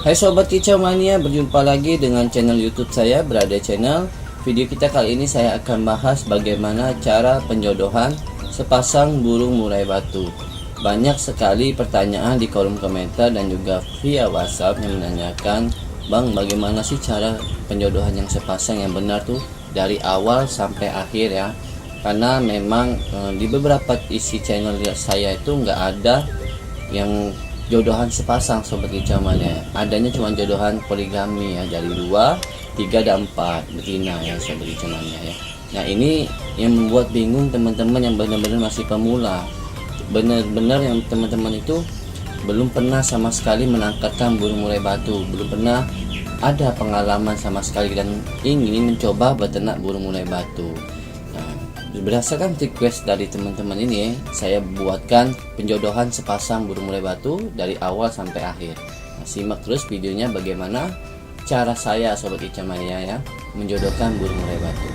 Hai Sobat Kicau Mania, berjumpa lagi dengan channel YouTube saya, Berada Channel. Video kita kali ini saya akan bahas bagaimana cara penjodohan sepasang burung murai batu. Banyak sekali pertanyaan di kolom komentar dan juga via WhatsApp yang menanyakan, Bang, bagaimana sih cara penjodohan yang sepasang yang benar tuh dari awal sampai akhir ya? Karena memang di beberapa isi channel saya itu nggak ada yang jodohan sepasang Sobat Kicau Mania. Adanya cuma jodohan poligami ya, dari 2, 3 dan 4 betina ya Sobat Kicau Mania ya. Nah ini yang membuat bingung teman-teman yang benar-benar masih pemula. Benar-benar yang teman-teman itu belum pernah sama sekali menangkapkan burung murai batu, belum pernah ada pengalaman sama sekali dan ingin mencoba beternak burung murai batu. Berdasarkan request dari teman-teman ini, saya buatkan penjodohan sepasang burung murai batu dari awal sampai akhir. Nah, simak terus videonya bagaimana cara saya Sobat Kicau Mania ya menjodohkan burung murai batu.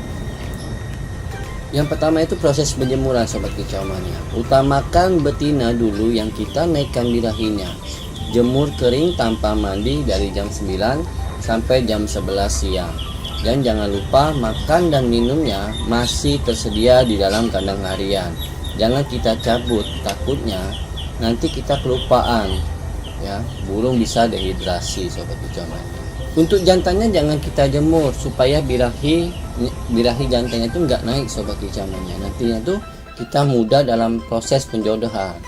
Yang pertama itu proses penjemuran Sobat Kicau Mania. Utamakan betina dulu yang kita naikkan birahinya. Jemur kering tanpa mandi dari jam 9 sampai jam 11 siang. Dan jangan lupa makan dan minumnya masih tersedia di dalam kandang harian. Jangan kita cabut, takutnya nanti kita kelupaan ya, burung bisa dehidrasi Sobat Kicau Mania. Untuk jantannya jangan kita jemur supaya birahi jantannya itu nggak naik Sobat Kicau Mania. Nantinya tuh kita mudah dalam proses penjodohan.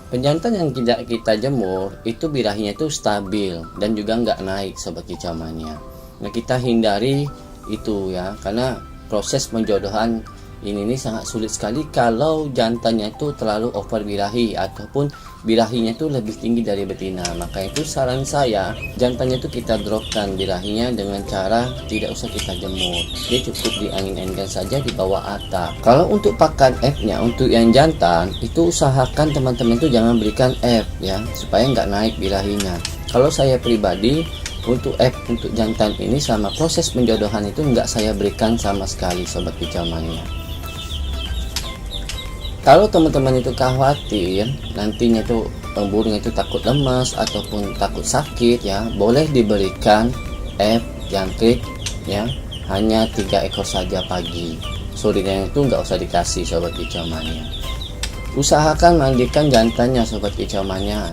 Penjantan yang tidak kita jemur itu birahinya itu stabil dan juga nggak naik Sobat Kicau Mania. Nah kita hindari itu ya, karena proses penjodohan ini sangat sulit sekali kalau jantannya itu terlalu over birahi ataupun birahinya itu lebih tinggi dari betina. Maka itu saran saya, jantannya itu kita dropkan birahinya dengan cara tidak usah kita jemur. Dia cukup diangin-anginkan saja di bawah atap. Kalau untuk pakan F-nya, untuk yang jantan itu usahakan teman-teman itu jangan berikan F ya, supaya nggak naik birahinya. Kalau saya pribadi untuk jantan ini sama proses penjodohan itu nggak saya berikan sama sekali Sobat Kicau Mania. Kalau teman-teman itu khawatir nantinya tuh burung itu takut lemas ataupun takut sakit ya, boleh diberikan jangkrik ya, hanya 3 ekor saja pagi. Sorenya itu nggak usah dikasih Sobat Kicau Mania. Usahakan mandikan jantannya Sobat Kicau Mania.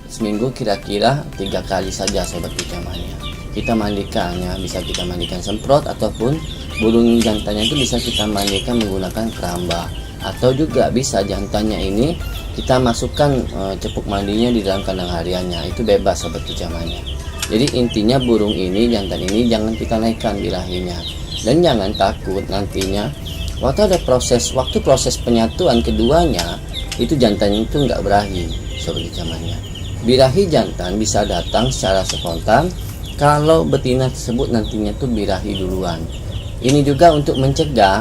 Seminggu kira-kira 3 kali saja Sobat Kicau Mania. Kita mandikannya, bisa kita mandikan semprot ataupun burung jantannya itu bisa kita mandikan menggunakan keramba, atau juga bisa jantannya ini kita masukkan cepuk mandinya di dalam kandang hariannya. Itu bebas Sobat Kicau Mania. Jadi intinya burung ini, jantan ini jangan kita naikkan birahinya, dan jangan takut nantinya waktu proses penyatuan keduanya itu jantannya itu nggak berahi Sobat Kicau Mania. Birahi jantan bisa datang secara spontan kalau betina tersebut nantinya tuh birahi duluan. Ini juga untuk mencegah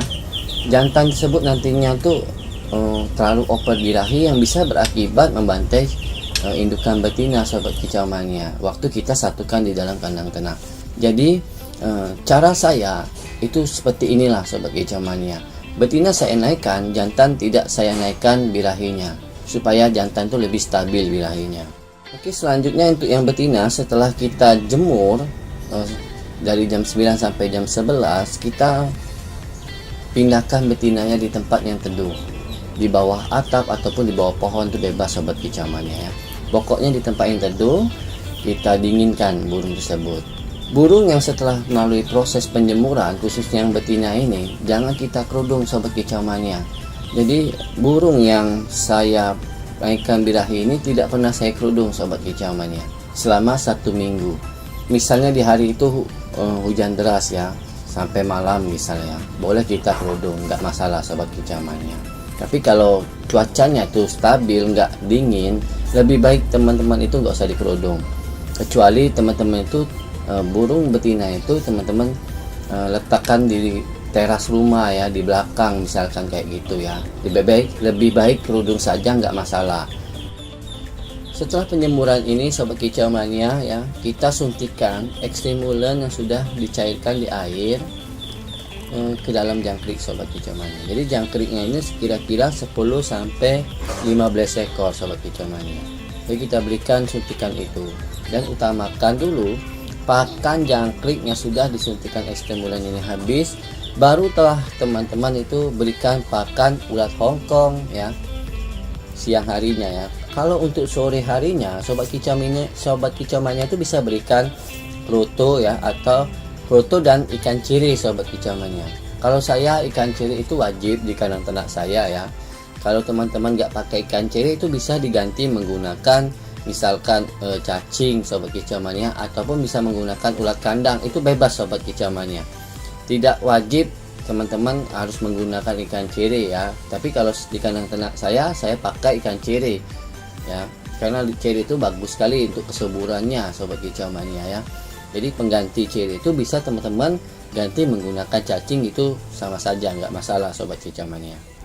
jantan tersebut nantinya tuh terlalu over birahi yang bisa berakibat membantai indukan betina Sobat Kicau Mania waktu kita satukan di dalam kandang ternak. Jadi cara saya itu seperti inilah Sobat Kicau Mania. Betina saya naikkan, jantan tidak saya naikkan birahinya supaya jantan itu lebih stabil birahinya. Oke, selanjutnya untuk yang betina setelah kita jemur dari jam 9 sampai jam 11, kita pindahkan betinanya di tempat yang teduh, di bawah atap ataupun di bawah pohon, itu bebas Sobat Kicau Mania ya. Pokoknya di tempat yang teduh kita dinginkan burung tersebut. Burung yang setelah melalui proses penjemuran, khususnya yang betina ini, jangan kita kerudung Sobat Kicau Mania. Jadi burung yang saya naikkan birahi ini tidak pernah saya kerudung Sobat Kicau Mania selama 1 minggu. Misalnya di hari itu hujan deras ya, sampai malam misalnya, boleh kita kerudung, nggak masalah Sobat Kicau Mania. Tapi kalau cuacanya tuh stabil, nggak dingin, lebih baik teman-teman itu nggak usah dikerudung. Kecuali teman-teman itu burung betina itu teman-teman letakkan di teras rumah ya, di belakang misalkan kayak gitu ya. Lebih baik kerudung saja, nggak masalah. Setelah penjemuran ini Sobat Kicau Mania ya, kita suntikan ekstrimulan yang sudah dicairkan di air ke dalam jangkrik Sobat Kicau Mania. Jadi jangkriknya ini kira-kira 10 sampai 15 ekor Sobat Kicau Mania. Jadi kita berikan suntikan itu, dan utamakan dulu pakan jangkrik yang sudah disuntikan stimulan ini habis, baru telah teman-teman itu berikan pakan ulat Hongkong ya, siang harinya ya. Kalau untuk sore harinya sobat kicauannya itu bisa berikan proto ya, atau proto dan ikan ciri sobat kicauannya. Kalau saya ikan ciri itu wajib di kandang ternak saya ya. Kalau teman-teman nggak pakai ikan ciri itu bisa diganti menggunakan misalkan cacing sobat kicauannya, ataupun bisa menggunakan ulat kandang, itu bebas sobat kicauannya. Tidak wajib teman-teman harus menggunakan ikan ciri ya. Tapi kalau di kandang ternak saya pakai ikan ciri ya, karena ciri itu bagus sekali untuk kesuburannya sobat kicauannya ya. Jadi pengganti ciri itu bisa teman-teman ganti menggunakan cacing, itu sama saja, nggak masalah sobat kicauannya.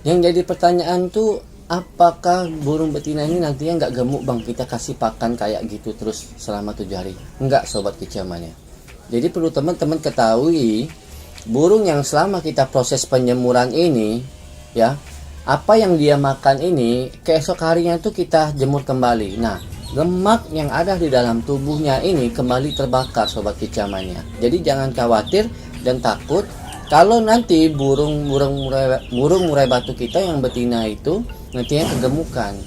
Yang jadi pertanyaan tuh, apakah burung betina ini nantinya nggak gemuk bang, kita kasih pakan kayak gitu terus selama 7 hari? Enggak sobat kicauannya. Jadi perlu teman-teman ketahui, burung yang selama kita proses penyemuran ini ya, apa yang dia makan ini keesok harinya tuh kita jemur kembali. Nah, lemak yang ada di dalam tubuhnya ini kembali terbakar sobat kicauannya. Jadi jangan khawatir dan takut kalau nanti burung murai batu kita yang betina itu nantinya kegemukan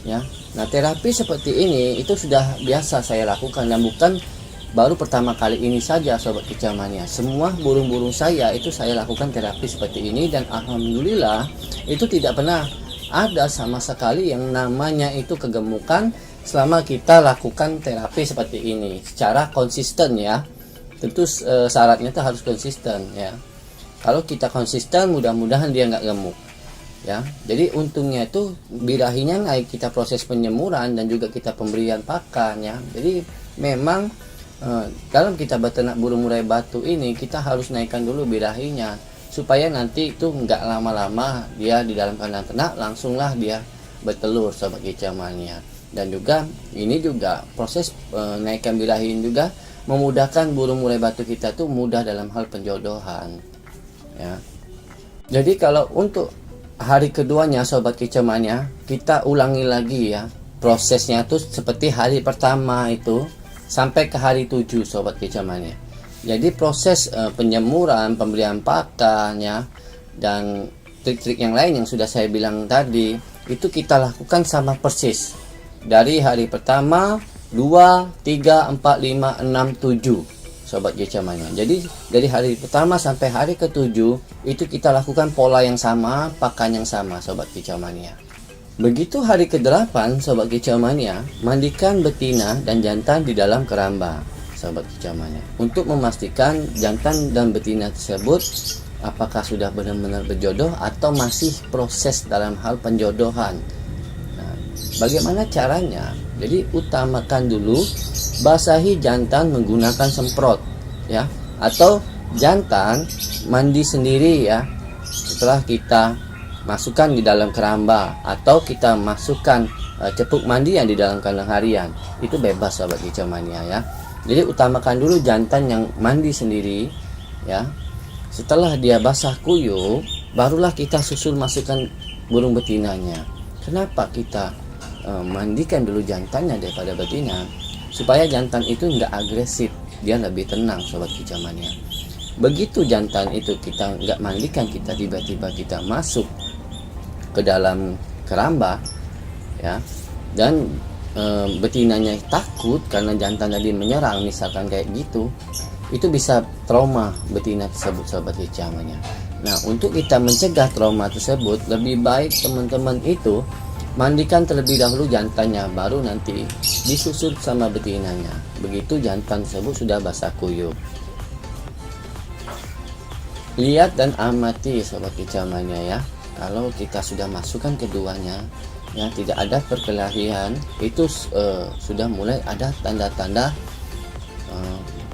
ya. Nah, terapi seperti ini itu sudah biasa saya lakukan, dan bukan baru pertama kali ini saja sobat kicauannya. Semua burung-burung saya itu saya lakukan terapi seperti ini, dan alhamdulillah itu tidak pernah ada sama sekali yang namanya itu kegemukan selama kita lakukan terapi seperti ini secara konsisten ya. Tentu syaratnya itu harus konsisten ya. Kalau kita konsisten, mudah-mudahan dia nggak gemuk ya. Jadi untungnya itu birahinya naik, kita proses penyemuran dan juga kita pemberian pakan ya. Jadi memang dalam kita beternak burung murai batu ini kita harus naikkan dulu birahinya, supaya nanti itu nggak lama-lama dia di dalam kandang ternak langsunglah dia bertelur sobat kicauannya. Dan juga ini juga proses naikkan birahi juga memudahkan burung murai batu kita tuh mudah dalam hal penjodohan ya. Jadi kalau untuk hari keduanya sobat kicauannya, kita ulangi lagi ya prosesnya tuh seperti hari pertama itu sampai ke hari 7 sobat kicauannya. Jadi proses penyemuran, pemberian pakan ya, dan trik-trik yang lain yang sudah saya bilang tadi itu kita lakukan sama persis dari hari pertama, 2, 3, 4, 5, 6, 7 sobat kicauannya. Jadi dari hari pertama sampai hari ke-7 itu kita lakukan pola yang sama, pakan yang sama sobat kicauannya. Begitu hari ke-8 sobat kicauannya, mandikan betina dan jantan di dalam keramba sobat kicauannya, untuk memastikan jantan dan betina tersebut apakah sudah benar-benar berjodoh atau masih proses dalam hal penjodohan. Nah, bagaimana caranya? Jadi utamakan dulu basahi jantan menggunakan semprot ya, atau jantan mandi sendiri ya setelah kita masukkan di dalam keramba, atau kita masukkan cepuk mandi yang di dalam kandang harian, itu bebas sobat kicauannya ya. Jadi utamakan dulu jantan yang mandi sendiri ya. Setelah dia basah kuyup, barulah kita susul masukkan burung betinanya. Kenapa kita mandikan dulu jantannya daripada betina? Supaya jantan itu nggak agresif, dia lebih tenang sobat kicauannya. Begitu jantan itu kita nggak mandikan, kita tiba-tiba kita masuk ke dalam keramba ya, dan betinanya takut karena jantan tadi menyerang misalkan kayak gitu, itu bisa trauma betina tersebut sobat kicauannya. Nah, untuk kita mencegah trauma tersebut, lebih baik teman-teman itu mandikan terlebih dahulu jantannya, baru nanti disusul sama betinanya. Begitu jantan tersebut sudah basah kuyup. Lihat dan amati sobat kicauannya ya. Kalau kita sudah masukkan keduanya ya, tidak ada perkelahian, itu sudah mulai ada tanda-tanda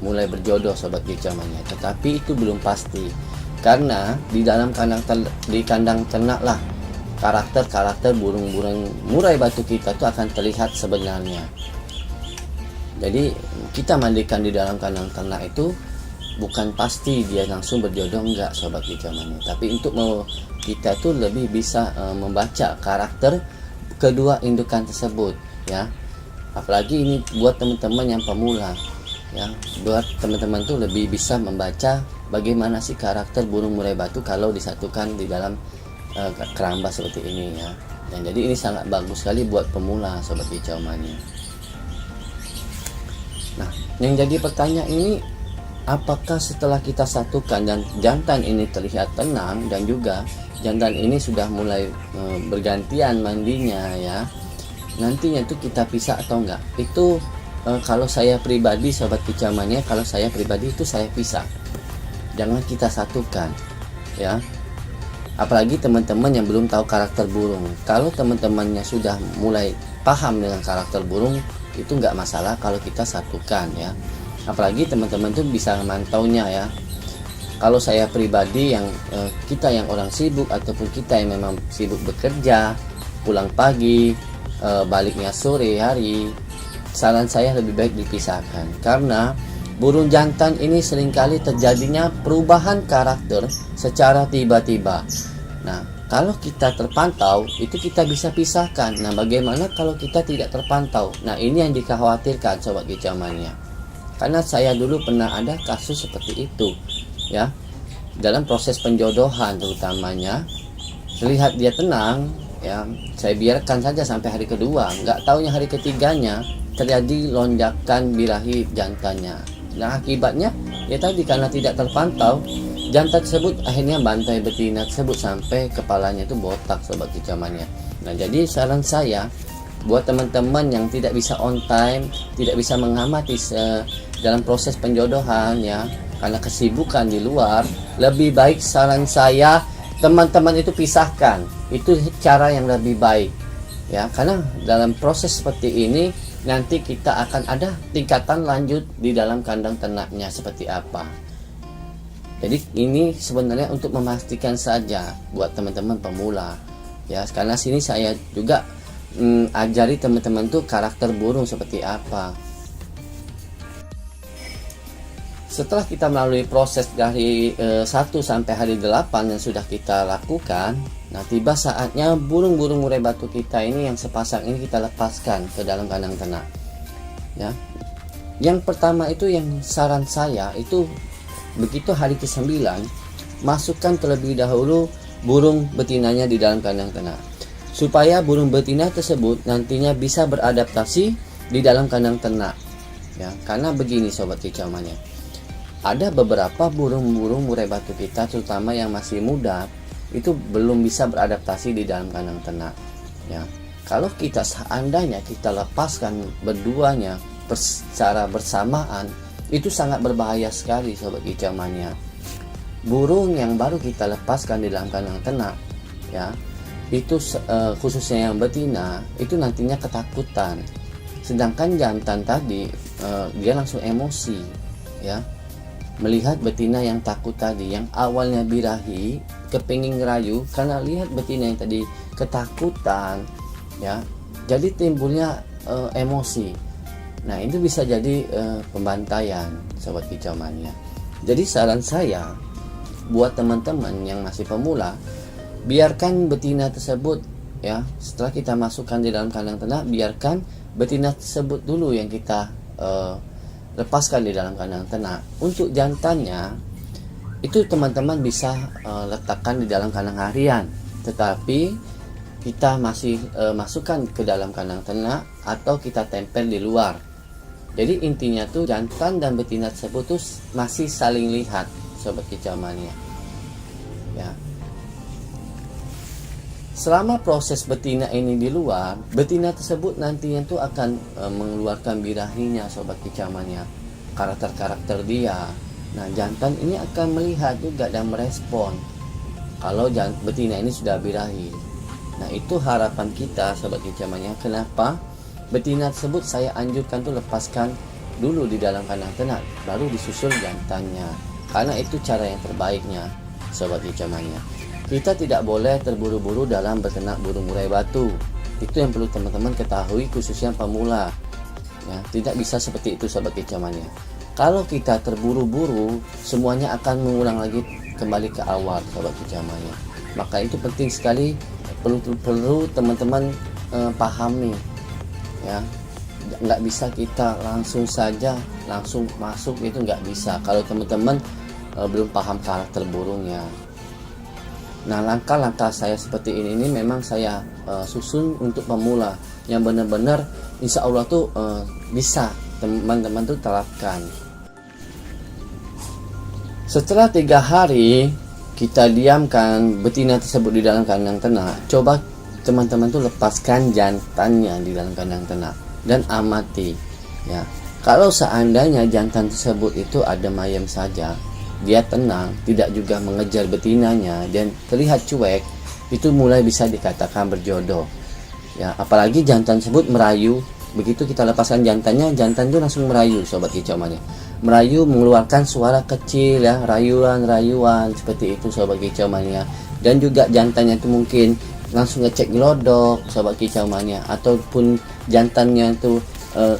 mulai berjodoh sobat kicauannya. Tetapi itu belum pasti, karena di dalam kandang ternak lah karakter burung-burung murai batu kita itu akan terlihat sebenarnya. Jadi kita mandikan di dalam kandang ternak itu bukan pasti dia langsung berjodoh, enggak sobat kicauannya. Tapi untuk kita tuh lebih bisa membaca karakter kedua indukan tersebut ya. Apalagi ini buat teman-teman yang pemula ya, buat teman-teman tuh lebih bisa membaca bagaimana sih karakter burung murai batu kalau disatukan di dalam keramba seperti ini ya. Dan jadi ini sangat bagus sekali buat pemula sobat kicau mania. Nah, yang jadi pertanyaan ini, apakah setelah kita satukan dan jantan ini terlihat tenang dan juga jantan ini sudah mulai bergantian mandinya ya, nantinya tuh kita pisah atau enggak? Itu kalau saya pribadi sobat kicau mania, kalau saya pribadi itu saya pisah. Jangan kita satukan ya. Apalagi teman-teman yang belum tahu karakter burung. Kalau teman-temannya sudah mulai paham dengan karakter burung, itu nggak masalah kalau kita satukan ya. Apalagi teman-teman tuh bisa memantaunya ya. Kalau saya pribadi yang kita yang orang sibuk ataupun kita yang memang sibuk bekerja, pulang pagi, baliknya sore hari, saran saya lebih baik dipisahkan, karena burung jantan ini seringkali terjadinya perubahan karakter secara tiba-tiba. Nah, kalau kita terpantau, itu kita bisa pisahkan. Nah, bagaimana kalau kita tidak terpantau? Nah, ini yang dikhawatirkan sobat kicau mania. Karena saya dulu pernah ada kasus seperti itu, ya. Dalam proses penjodohan terutamanya, terlihat dia tenang, ya. Saya biarkan saja sampai hari kedua. Nggak taunya hari ketiganya terjadi lonjakan birahi jantannya. Nah, akibatnya ya tadi, karena tidak terpantau, jantan tersebut akhirnya bantai betina tersebut sampai kepalanya itu botak sobat kicau mania. Nah, jadi saran saya buat teman-teman yang tidak bisa on time, tidak bisa mengamati dalam proses penjodohan ya, karena kesibukan di luar, lebih baik saran saya teman-teman itu pisahkan. Itu cara yang lebih baik ya, karena dalam proses seperti ini nanti kita akan ada tingkatan lanjut di dalam kandang ternaknya seperti apa. Jadi ini sebenarnya untuk memastikan saja buat teman-teman pemula ya, karena sini saya juga ajari teman-teman tuh karakter burung seperti apa. Setelah kita melalui proses dari 1 sampai hari 8 yang sudah kita lakukan, nah tiba saatnya burung-burung murai batu kita ini yang sepasang ini kita lepaskan ke dalam kandang ternak ya. Yang pertama itu yang saran saya itu, begitu hari ke-9 masukkan terlebih dahulu burung betinanya di dalam kandang ternak, supaya burung betina tersebut nantinya bisa beradaptasi di dalam kandang ternak ya. Karena begini sobat kicau mania, ada beberapa burung-burung murai batu kita terutama yang masih muda itu belum bisa beradaptasi di dalam kandang ternak ya. Kalau kita seandainya kita lepaskan berduanya secara bersamaan, itu sangat berbahaya sekali sobat kicau mania. Burung yang baru kita lepaskan di dalam kandang ternak ya, itu khususnya yang betina itu nantinya ketakutan, sedangkan jantan tadi dia langsung emosi ya, melihat betina yang takut tadi, yang awalnya birahi kepingin ngerayu, karena lihat betina yang tadi ketakutan ya, jadi timbulnya emosi. Nah, itu bisa jadi pembantaian sobat kicau mania. Jadi saran saya buat teman-teman yang masih pemula, biarkan betina tersebut ya, setelah kita masukkan di dalam kandang ternak, biarkan betina tersebut dulu yang kita lepaskan di dalam kandang ternak. Untuk jantannya itu teman-teman bisa letakkan di dalam kandang harian, tetapi kita masih masukkan ke dalam kandang ternak atau kita tempel di luar. Jadi intinya tuh jantan dan betina tersebut tuh masih saling lihat sobat kicau mania ya. Selama proses betina ini di luar, betina tersebut nantinya tuh akan mengeluarkan birahinya sobat kicau mania, karakter-karakter dia. Nah, jantan ini akan melihat juga dan merespon kalau betina ini sudah birahi. Nah, itu harapan kita sobat kicau mania. Kenapa betina tersebut saya anjurkan tuh lepaskan dulu di dalam kandang ternak, baru disusul jantannya, karena itu cara yang terbaiknya sobat kicau mania. Kita tidak boleh terburu-buru dalam beternak burung murai batu. Itu yang perlu teman-teman ketahui, khususnya pemula ya. Tidak bisa seperti itu sobat kicau mania. Kalau kita terburu-buru, semuanya akan mengulang lagi kembali ke awal sobat kicau mania. Maka itu penting sekali, perlu teman-teman pahami ya. Nggak bisa kita langsung saja langsung masuk, itu nggak bisa kalau teman-teman belum paham karakter burungnya. Nah, langkah-langkah saya seperti ini memang saya susun untuk pemula yang benar-benar insya Allah tuh bisa teman-teman tuh terapkan. Setelah 3 hari kita diamkan betina tersebut di dalam kandang ternak, coba teman-teman tuh lepaskan jantannya di dalam kandang ternak dan amati ya. Kalau seandainya jantan tersebut itu adem ayem saja, dia tenang, tidak juga mengejar betinanya dan terlihat cuek, itu mulai bisa dikatakan berjodoh ya. Apalagi jantan tersebut merayu, begitu kita lepaskan jantannya, jantan itu langsung merayu sobat kicau mania, merayu mengeluarkan suara kecil ya, rayuan seperti itu sobat kicau mania. Dan juga jantannya itu mungkin langsung ngecek gelodok sobat kicau mania, ataupun jantannya itu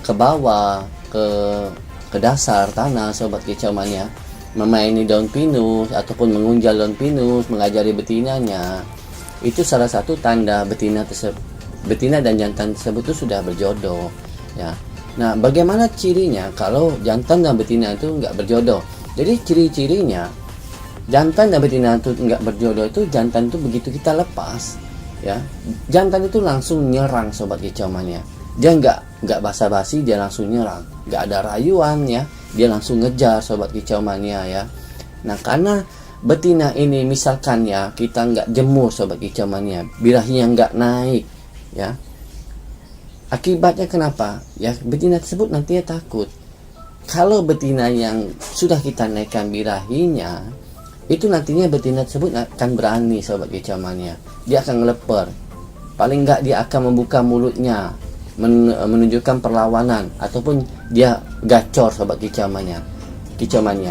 ke bawah ke dasar tanah sobat kicau mania, memaini daun pinus ataupun mengunjal daun pinus, mengajari betinanya. Itu salah satu tanda betina dan jantan tersebut itu sudah berjodoh ya. Nah, bagaimana cirinya kalau jantan dan betina itu nggak berjodoh? Jadi ciri-cirinya jantan dan betina itu nggak berjodoh itu, jantan itu begitu kita lepas ya, jantan itu langsung nyerang sobat kicau mania. Dia nggak basa-basi, dia langsung nyerang, nggak ada rayuan ya, dia langsung ngejar sobat kicau mania ya. Nah, karena betina ini misalkan ya kita nggak jemur sobat kicau mania, birahinya nggak naik ya, akibatnya kenapa ya, betina tersebut nantinya takut. Kalau betina yang sudah kita naikkan birahinya, itu nantinya betina tersebut akan berani sobat kicau mania, dia akan ngeleper, paling nggak dia akan membuka mulutnya menunjukkan perlawanan, ataupun dia gacor sobat kicau mania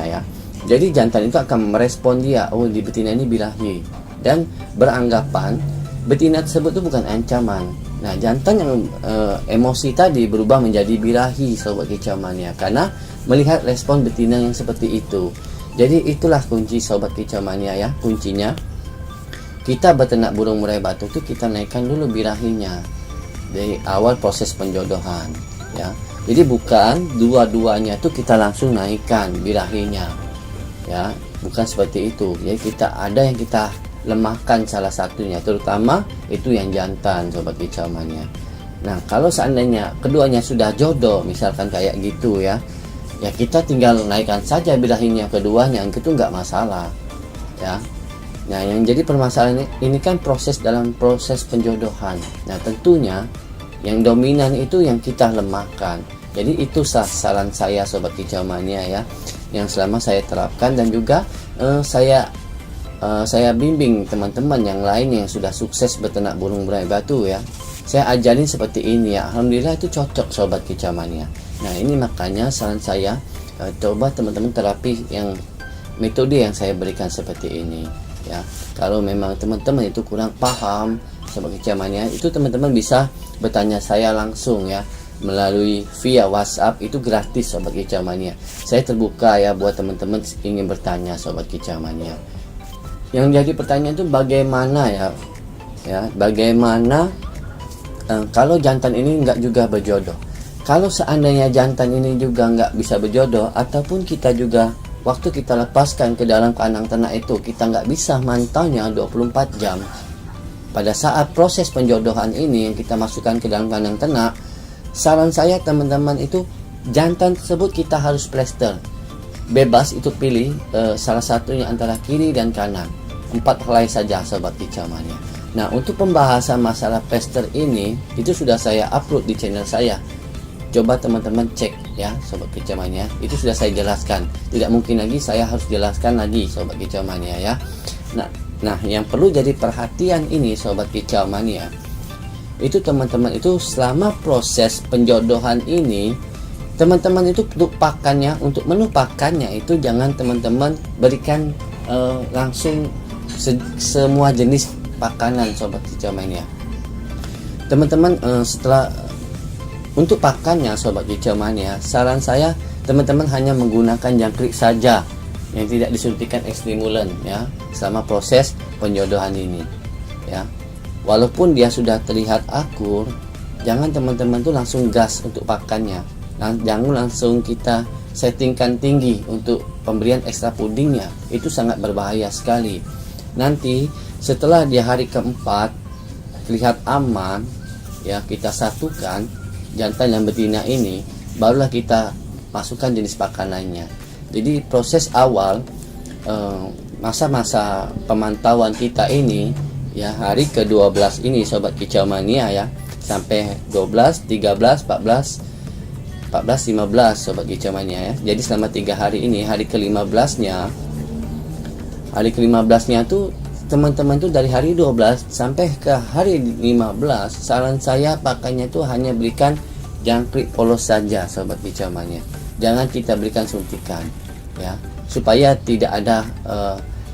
ya. Jadi jantan itu akan merespon dia, oh di betina ini birahi, dan beranggapan betina tersebut itu bukan ancaman. Nah, jantan yang emosi tadi berubah menjadi birahi sobat kicau mania karena melihat respon betina yang seperti itu. Jadi itulah kunci sobat kicau mania ya, kuncinya kita beternak burung murai batu itu kita naikkan dulu birahinya dari awal proses penjodohan ya. Jadi bukan dua-duanya itu kita langsung naikkan birahinya ya, bukan seperti itu. Jadi kita ada yang kita lemahkan salah satunya, terutama itu yang jantan sobat kicau mania. Nah, kalau seandainya keduanya sudah jodoh misalkan kayak gitu ya, ya kita tinggal naikkan saja birahinya keduanya, itu nggak masalah ya. Nah, yang jadi permasalahan ini kan dalam proses penjodohan. Nah, tentunya yang dominan itu yang kita lemahkan. Jadi itu saran saya sobat kicau mania ya, yang selama saya terapkan, dan juga saya bimbing teman-teman yang lain yang sudah sukses beternak burung murai batu ya. Saya ajarin seperti ini ya, alhamdulillah itu cocok sobat kicau mania. Nah, ini makanya saran saya, coba teman-teman terapi yang metode yang saya berikan seperti ini ya. Kalau memang teman-teman itu kurang paham sobat kicau mania, itu teman-teman bisa bertanya saya langsung ya, melalui via WhatsApp, itu gratis sobat kicau mania. Saya terbuka ya buat teman-teman ingin bertanya sobat kicau mania. Yang jadi pertanyaan itu bagaimana ya, bagaimana kalau jantan ini nggak juga berjodoh. Kalau seandainya jantan ini juga nggak bisa berjodoh, ataupun kita juga waktu kita lepaskan ke dalam kandang ternak itu kita nggak bisa mantaunya 24 jam. Pada saat proses penjodohan ini yang kita masukkan ke dalam kandang ternak, saran saya teman-teman itu jantan tersebut kita harus plester. Bebas itu pilih salah satunya antara kiri dan kanan, 4 helai saja sobat kicau mania. Nah, untuk pembahasan masalah plester ini itu sudah saya upload di channel saya. Coba teman-teman cek ya sobat kicau mania, itu sudah saya jelaskan. Tidak mungkin lagi saya harus jelaskan lagi sobat kicau mania ya. Nah, yang perlu jadi perhatian ini sobat kicau mania, itu teman-teman itu selama proses penjodohan ini, teman-teman itu untuk pakannya, untuk menu pakannya itu jangan teman-teman berikan langsung semua jenis pakanan sobat kicau mania. Teman-teman setelah untuk pakannya sobat kicau mania, saran saya teman-teman hanya menggunakan jangkrik saja yang tidak disuntikan ekstrimulan ya selama proses penjodohan ini ya. walaupun dia sudah terlihat akur, jangan teman-teman tuh langsung gas untuk pakannya. Jangan langsung kita settingkan tinggi untuk pemberian ekstra pudingnya. Itu sangat berbahaya sekali. Nanti setelah di hari keempat terlihat aman, ya, kita satukan jantan dan betina ini, barulah kita masukkan jenis pakan lainnya. Jadi proses awal masa-masa pemantauan kita ini, ya, hari ke-12 ini Sobat Kicau Mania, ya, sampai 12, 13, 14, 15 Sobat Kicau Mania, ya. Jadi selama 3 hari ini, hari ke-15-nya tuh teman-teman tuh dari hari 12 sampai ke hari 15, saran saya pakannya tuh hanya berikan jangkrik polos saja Sobat Kicau Mania. Jangan kita berikan suntikan, ya, supaya tidak ada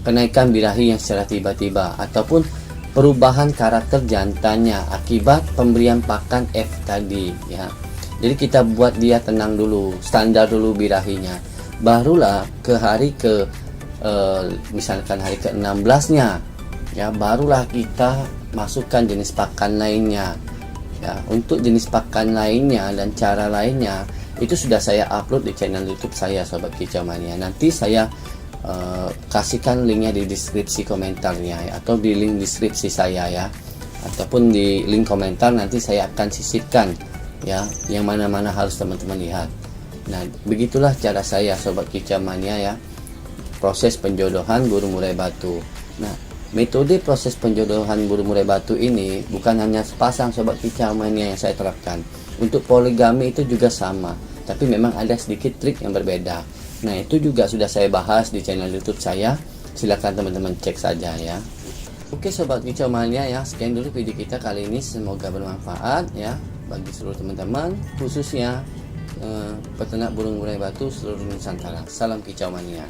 kenaikan birahi yang secara tiba-tiba ataupun perubahan karakter jantannya akibat pemberian pakan F tadi, ya. Jadi kita buat dia tenang dulu, standar dulu birahinya, barulah ke hari misalkan hari ke-16-nya, ya, barulah kita masukkan jenis pakan lainnya, ya. Untuk jenis pakan lainnya dan cara lainnya itu sudah saya upload di channel YouTube saya Sobat Kicau Mania. Nanti saya kasihkan linknya di deskripsi komentarnya, ya, atau di link deskripsi saya, ya, ataupun di link komentar nanti saya akan sisipkan, ya, yang mana-mana harus teman-teman lihat. Nah, begitulah cara saya Sobat Kicau Mania, ya, proses penjodohan burung murai batu. Nah, metode proses penjodohan burung murai batu ini bukan hanya sepasang Sobat Kicau Mania yang saya terapkan. Untuk poligami itu juga sama, tapi memang ada sedikit trik yang berbeda. Nah, itu juga sudah saya bahas di channel YouTube saya. Silakan teman-teman cek saja, ya. Oke Sobat Kicau Mania, ya, sekian dulu video kita kali ini. Semoga bermanfaat, ya, bagi seluruh teman-teman, khususnya peternak burung murai batu seluruh Nusantara. Salam Kicau Mania.